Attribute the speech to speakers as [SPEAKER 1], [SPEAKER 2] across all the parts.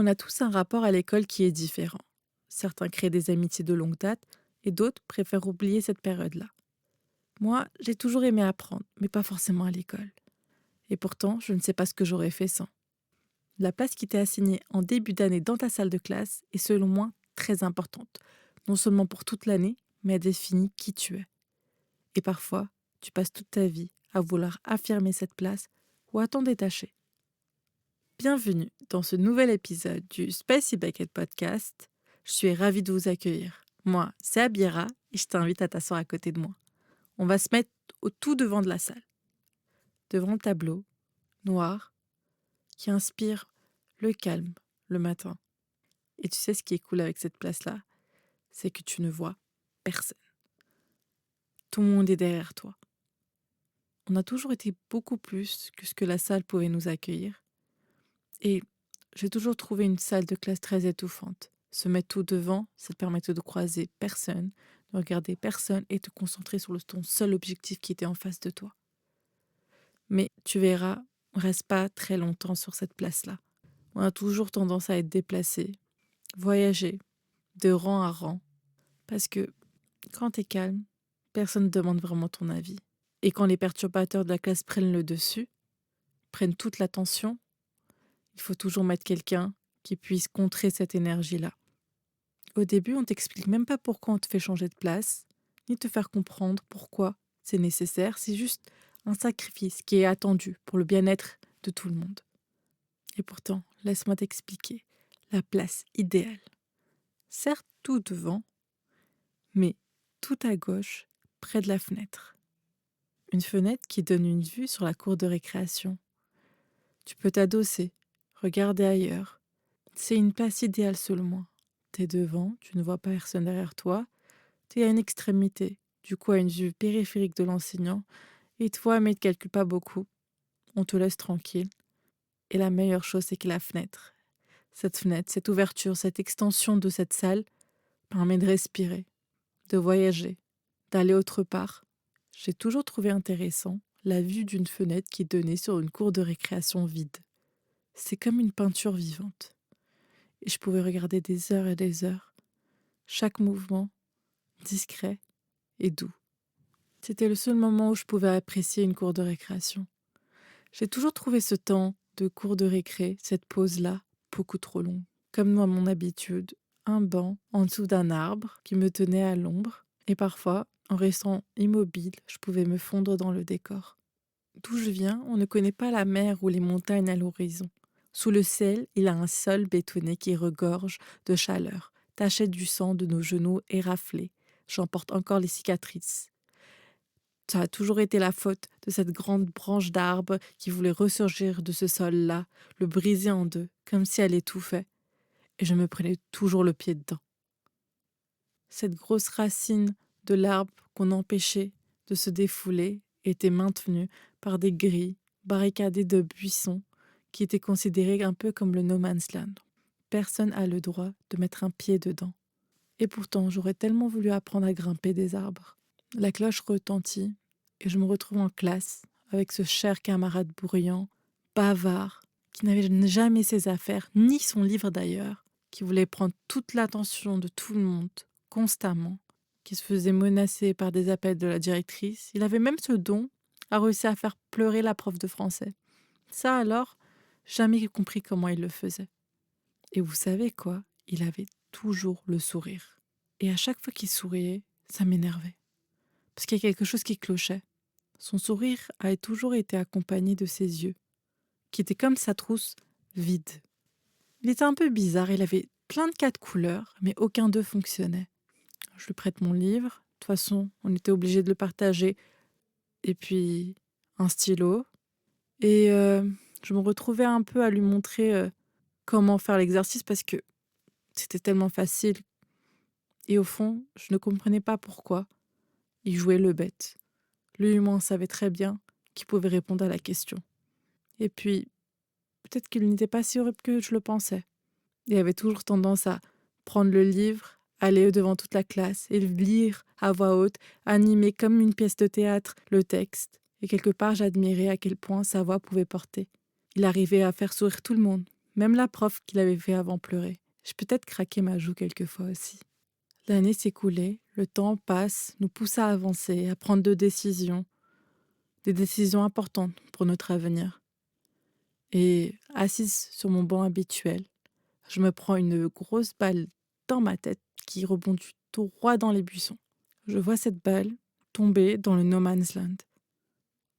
[SPEAKER 1] On a tous un rapport à l'école qui est différent. Certains créent des amitiés de longue date et d'autres préfèrent oublier cette période-là. Moi, j'ai toujours aimé apprendre, mais pas forcément à l'école. Et pourtant, je ne sais pas ce que j'aurais fait sans. La place qui t'est assignée en début d'année dans ta salle de classe est selon moi très importante, non seulement pour toute l'année, mais elle définit qui tu es. Et parfois, tu passes toute ta vie à vouloir affirmer cette place ou à t'en détacher. Bienvenue dans ce nouvel épisode du Spicy Bucket Podcast. Je suis ravie de vous accueillir. Moi, c'est Abira et je t'invite à t'asseoir à côté de moi. On va se mettre au tout devant de la salle, devant le tableau, noir, qui inspire le calme le matin. Et tu sais ce qui est cool avec cette place-là, c'est que tu ne vois personne. Tout le monde est derrière toi. On a toujours été beaucoup plus que ce que la salle pouvait nous accueillir. Et j'ai toujours trouvé une salle de classe très étouffante. Se mettre tout devant, ça te permet de croiser personne, de regarder personne et te concentrer sur ton seul objectif qui était en face de toi. Mais tu verras, on reste pas très longtemps sur cette place-là. On a toujours tendance à être déplacé, voyager de rang à rang. Parce que quand t'es calme, personne ne demande vraiment ton avis. Et quand les perturbateurs de la classe prennent le dessus, prennent toute l'attention, il faut toujours mettre quelqu'un qui puisse contrer cette énergie-là. Au début, on t'explique même pas pourquoi on te fait changer de place, ni te faire comprendre pourquoi c'est nécessaire. C'est juste un sacrifice qui est attendu pour le bien-être de tout le monde. Et pourtant, laisse-moi t'expliquer la place idéale. Certes, tout devant, mais tout à gauche, près de la fenêtre. Une fenêtre qui donne une vue sur la cour de récréation. Tu peux t'adosser, regarder ailleurs. C'est une place idéale selon moi. T'es devant, tu ne vois pas personne derrière toi. T'es à une extrémité, du coup à une vue périphérique de l'enseignant. Et toi, mais ne calcule pas beaucoup. On te laisse tranquille. Et la meilleure chose, c'est que la fenêtre. Cette fenêtre, cette ouverture, cette extension de cette salle permet de respirer, de voyager, d'aller autre part. J'ai toujours trouvé intéressant la vue d'une fenêtre qui donnait sur une cour de récréation vide. C'est comme une peinture vivante. Et je pouvais regarder des heures et des heures. Chaque mouvement, discret et doux. C'était le seul moment où je pouvais apprécier une cour de récréation. J'ai toujours trouvé ce temps de cours de récré, cette pause-là, beaucoup trop long. Comme à mon habitude, un banc en dessous d'un arbre qui me tenait à l'ombre. Et parfois, en restant immobile, je pouvais me fondre dans le décor. D'où je viens, on ne connaît pas la mer ou les montagnes à l'horizon. Sous le ciel, il y a un sol bétonné qui regorge de chaleur, tachait du sang de nos genoux éraflés. J'en porte encore les cicatrices. Ça a toujours été la faute de cette grande branche d'arbre qui voulait ressurgir de ce sol-là, le briser en deux, comme si elle étouffait. Et je me prenais toujours le pied dedans. Cette grosse racine de l'arbre qu'on empêchait de se défouler était maintenue par des grilles barricadées de buissons qui étaient considérés un peu comme le no man's land. Personne n'a le droit de mettre un pied dedans. Et pourtant, j'aurais tellement voulu apprendre à grimper des arbres. La cloche retentit et je me retrouve en classe avec ce cher camarade bruyant, bavard, qui n'avait jamais ses affaires, ni son livre d'ailleurs, qui voulait prendre toute l'attention de tout le monde, constamment, qui se faisait menacer par des appels de la directrice. Il avait même ce don à réussir à faire pleurer la prof de français. Ça alors, jamais compris comment il le faisait. Et vous savez quoi? Il avait toujours le sourire. Et à chaque fois qu'il souriait, ça m'énervait. Parce qu'il y a quelque chose qui clochait. Son sourire a toujours été accompagné de ses yeux, qui étaient comme sa trousse, vide. Il était un peu bizarre, il avait plein de cas de couleurs, mais aucun d'eux fonctionnait. Je lui prête mon livre, de toute façon, on était obligé de le partager, et puis un stylo. Et je me retrouvais un peu à lui montrer comment faire l'exercice parce que c'était tellement facile. Et au fond, je ne comprenais pas pourquoi il jouait le bête. Lui et moi, on savait très bien qu'il pouvait répondre à la question. Et puis, peut-être qu'il n'était pas si horrible que je le pensais. Il avait toujours tendance à prendre le livre, aller devant toute la classe et lire à voix haute, animer comme une pièce de théâtre le texte. Et quelque part, j'admirais à quel point sa voix pouvait porter. Il arrivait à faire sourire tout le monde, Même la prof qui l'avait fait avant pleurait. J'ai peut-être craqué ma joue quelquefois aussi. L'année s'écoulait, le temps passe, nous pousse à avancer, à prendre des décisions importantes pour notre avenir. Et assise sur mon banc habituel, je me prends une grosse balle dans ma tête qui rebondit tout droit dans les buissons. Je vois cette balle tomber dans le no man's land.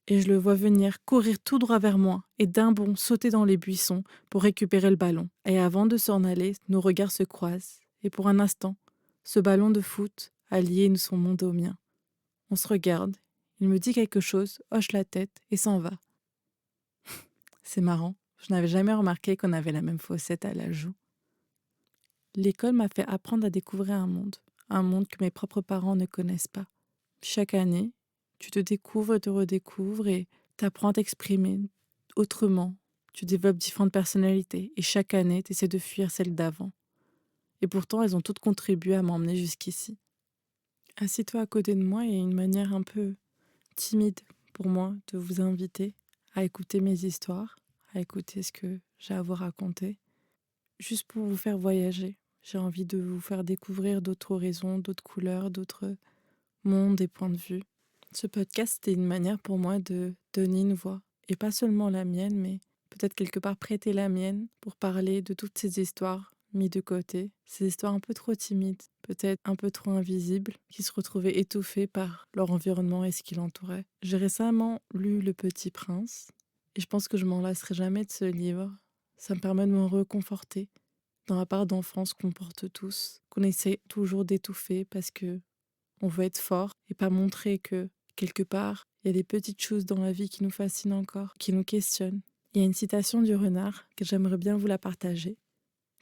[SPEAKER 1] Et je le vois venir courir tout droit vers moi et d'un bond sauter dans les buissons pour récupérer le ballon. Et avant de s'en aller, nos regards se croisent. Et pour un instant, ce ballon de foot a lié son monde au mien. On se regarde, il me dit quelque chose, hoche la tête et s'en va. C'est marrant, je n'avais jamais remarqué qu'on avait la même fossette à la joue. L'école m'a fait apprendre à découvrir un monde que mes propres parents ne connaissent pas. Chaque année, tu te découvres, te redécouvres et t'apprends à t'exprimer autrement. Tu développes différentes personnalités et chaque année, tu essaies de fuir celle d'avant. Et pourtant, elles ont toutes contribué à m'emmener jusqu'ici. Assis-toi à côté de moi, il y a une manière un peu timide pour moi de vous inviter à écouter mes histoires, à écouter ce que j'ai à vous raconter, juste pour vous faire voyager. J'ai envie de vous faire découvrir d'autres horizons, d'autres couleurs, d'autres mondes et points de vue. Ce podcast, c'était une manière pour moi de donner une voix. Et pas seulement la mienne, mais peut-être quelque part prêter la mienne pour parler de toutes ces histoires mises de côté. Ces histoires un peu trop timides, peut-être un peu trop invisibles, qui se retrouvaient étouffées par leur environnement et ce qui l'entourait. J'ai récemment lu Le Petit Prince et je pense que je m'en lasserai jamais de ce livre. Ça me permet de me reconforter dans la part d'enfance qu'on porte tous, qu'on essaie toujours d'étouffer parce que on veut être fort et pas montrer que, quelque part, il y a des petites choses dans la vie qui nous fascinent encore, qui nous questionnent. Il y a une citation du renard que j'aimerais bien vous la partager,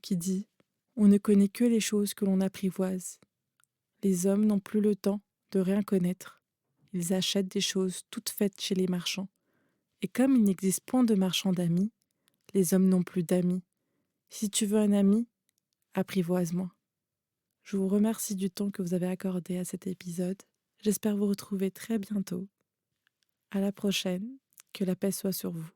[SPEAKER 1] qui dit « On ne connaît que les choses que l'on apprivoise. Les hommes n'ont plus le temps de rien connaître. Ils achètent des choses toutes faites chez les marchands. Et comme il n'existe point de marchands d'amis, les hommes n'ont plus d'amis. Si tu veux un ami, apprivoise-moi. » Je vous remercie du temps que vous avez accordé à cet épisode. J'espère vous retrouver très bientôt. À la prochaine. Que la paix soit sur vous.